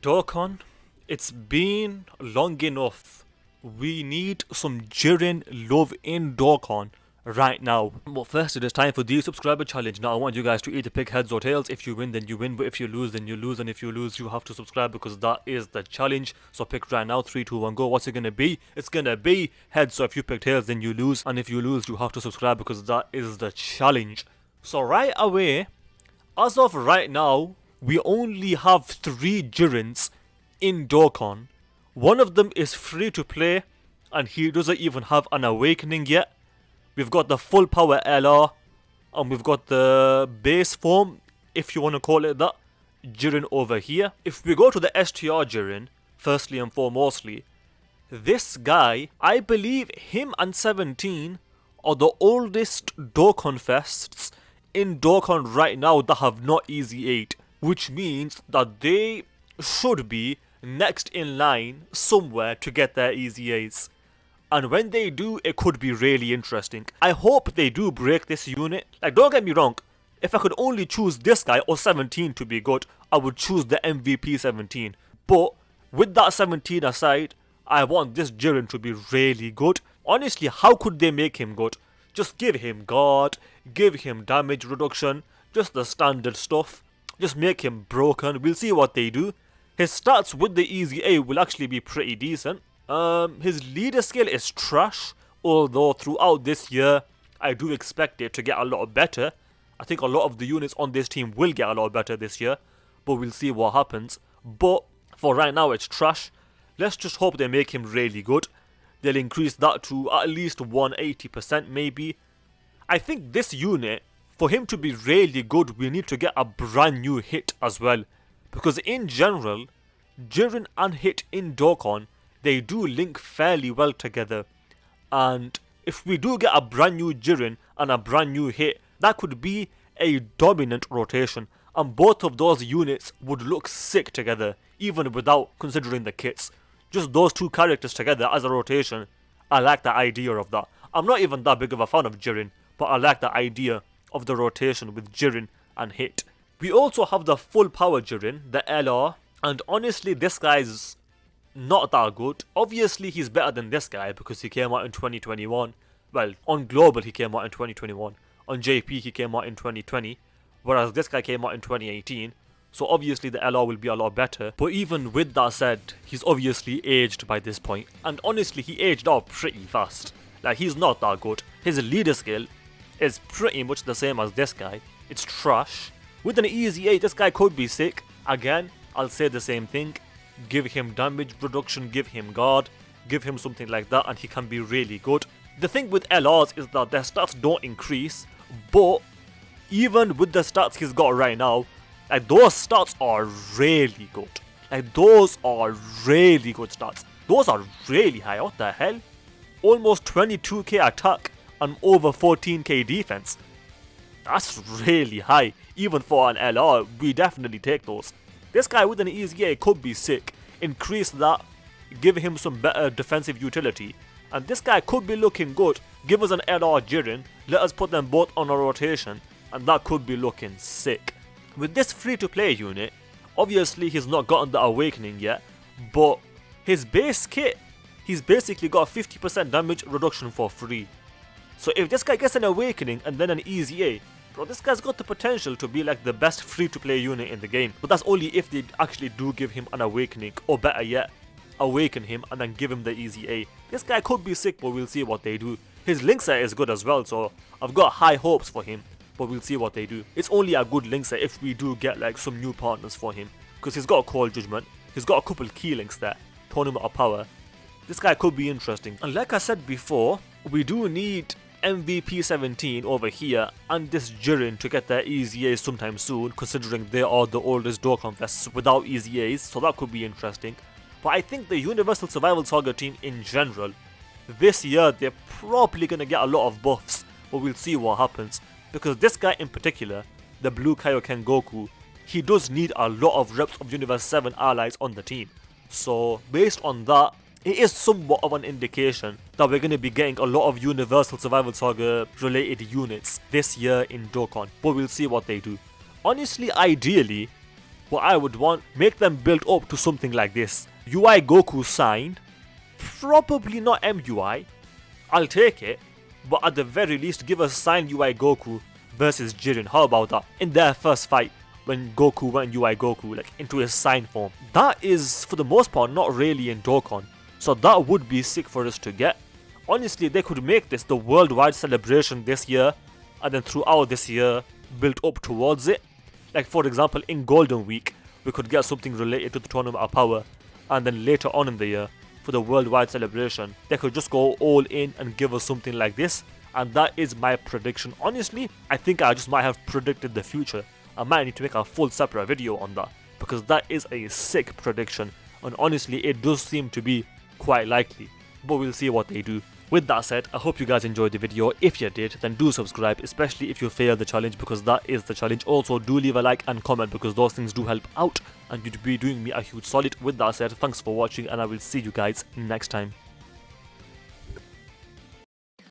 Dokkan, it's been long enough. We need some Jiren love in Dokkan right now. But first, it is time for the subscriber challenge. Now, I want you guys to either pick heads or tails. If you win, then you win. But if you lose, then you lose. And if you lose, you have to subscribe because that is the challenge. So pick right now. 3, 2, 1, go. What's it gonna be? It's gonna be heads. So if you pick tails, then you lose. And if you lose, you have to subscribe because that is the challenge. So right away, as of right now, we only have 3 Jirens in Dokkan. One of them is free to play and he doesn't even have an awakening yet. We've got the full power LR and we've got the base form, if you want to call it that, Jiren over here. If we go to the STR Jiren, firstly and foremostly, this guy, I believe him and 17 are the oldest Dokkan Fests in Dokkan right now that have not Easy 8, which means that they should be next in line somewhere to get their Easy 8s. And when they do, it could be really interesting. I hope they do break this unit. Like, don't get me wrong, if I could only choose this guy or 17 to be good, I would choose the MVP 17. But with that 17 aside, I want this Jiren to be really good. Honestly, how could they make him good? Just give him guard, give him damage reduction, just the standard stuff. Just make him broken. We'll see what they do. His stats with the Easy A will actually be pretty decent. His leader skill is trash, although throughout this year, I do expect it to get a lot better. I think a lot of the units on this team will get a lot better this year, but we'll see what happens. But for right now, it's trash. Let's just hope they make him really good. They'll increase that to at least 180% maybe. I think this unit, for him to be really good, we need to get a brand new hit as well. Because in general, Jiren and hit in Dokkan, they do link fairly well together. And if we do get a brand new Jiren and a brand new hit, that could be a dominant rotation. And both of those units would look sick together, even without considering the kits. Just those two characters together as a rotation, I like the idea of that. I'm not even that big of a fan of Jiren, but I like the idea of the rotation with Jiren and hit. We also have the full power Jiren, the LR, and honestly this guy's not that good. Obviously he's better than this guy because he came out in 2021. Well, on global he came out in 2021. On JP he came out in 2020, whereas this guy came out in 2018. So obviously the LR will be a lot better. But even with that said, he's obviously aged by this point. And honestly, he aged out pretty fast. Like, he's not that good. His leader skill is pretty much the same as this guy. It's trash. With an Easy 8, this guy could be sick. Again, I'll say the same thing. Give him damage reduction, give him guard, give him something like that, and he can be really good. The thing with LRs is that their stats don't increase. But even with the stats he's got right now, like, those stats are really good. Like, those are really good stats. Those are really high. What the hell? Almost 22k attack and over 14k defense. That's really high. Even for an LR, we definitely take those. This guy with an Easy A could be sick. Increase that. Give him some better defensive utility. And this guy could be looking good. Give us an LR Jiren. Let us put them both on a rotation. And that could be looking sick. With this free-to-play unit, obviously he's not gotten the awakening yet, but his base kit, he's basically got 50% damage reduction for free. So if this guy gets an awakening and then an Easy A, bro, this guy's got the potential to be like the best free-to-play unit in the game. But that's only if they actually do give him an awakening, or better yet, awaken him and then give him the Easy A. This guy could be sick, but we'll see what they do. His link set is good as well, so I've got high hopes for him. But we'll see what they do. It's only a good link set if we do get like some new partners for him. Because he's got a Call Judgment. He's got a couple key links there. Tournament of Power. This guy could be interesting. And like I said before, we do need MVP 17 over here and this Jiren to get their Easy A's sometime soon, considering they are the oldest Dokkan Fests without Easy A's, so that could be interesting. But I think the Universal Survival Saga team in general, this year they're probably going to get a lot of buffs, but we'll see what happens. Because this guy in particular, the blue Kaioken Goku, he does need a lot of reps of Universe 7 allies on the team. So based on that, it is somewhat of an indication that we're going to be getting a lot of Universal Survival Saga related units this year in Dokkan. But we'll see what they do. Honestly, ideally, what I would want, make them build up to something like this. UI Goku signed, probably not MUI, I'll take it, but at the very least give us signed UI Goku versus Jiren. How about that? In their first fight, when Goku went UI Goku, like into his signed form. That is, for the most part, not really in Dokkan, so that would be sick for us to get. Honestly, they could make this the worldwide celebration this year, and then throughout this year, build up towards it. Like for example, in Golden Week, we could get something related to the Tournament of Power, and then later on in the year, for the worldwide celebration, they could just go all in and give us something like this, and that is my prediction. Honestly, I think I just might have predicted the future. I might need to make a full separate video on that, because that is a sick prediction, and honestly it does seem to be quite likely, but we'll see what they do. With that said, I hope you guys enjoyed the video. If you did, then do subscribe, especially if you failed the challenge, because that is the challenge. Also, do leave a like and comment, because those things do help out and you'd be doing me a huge solid. With that said, thanks for watching, and I will see you guys next time.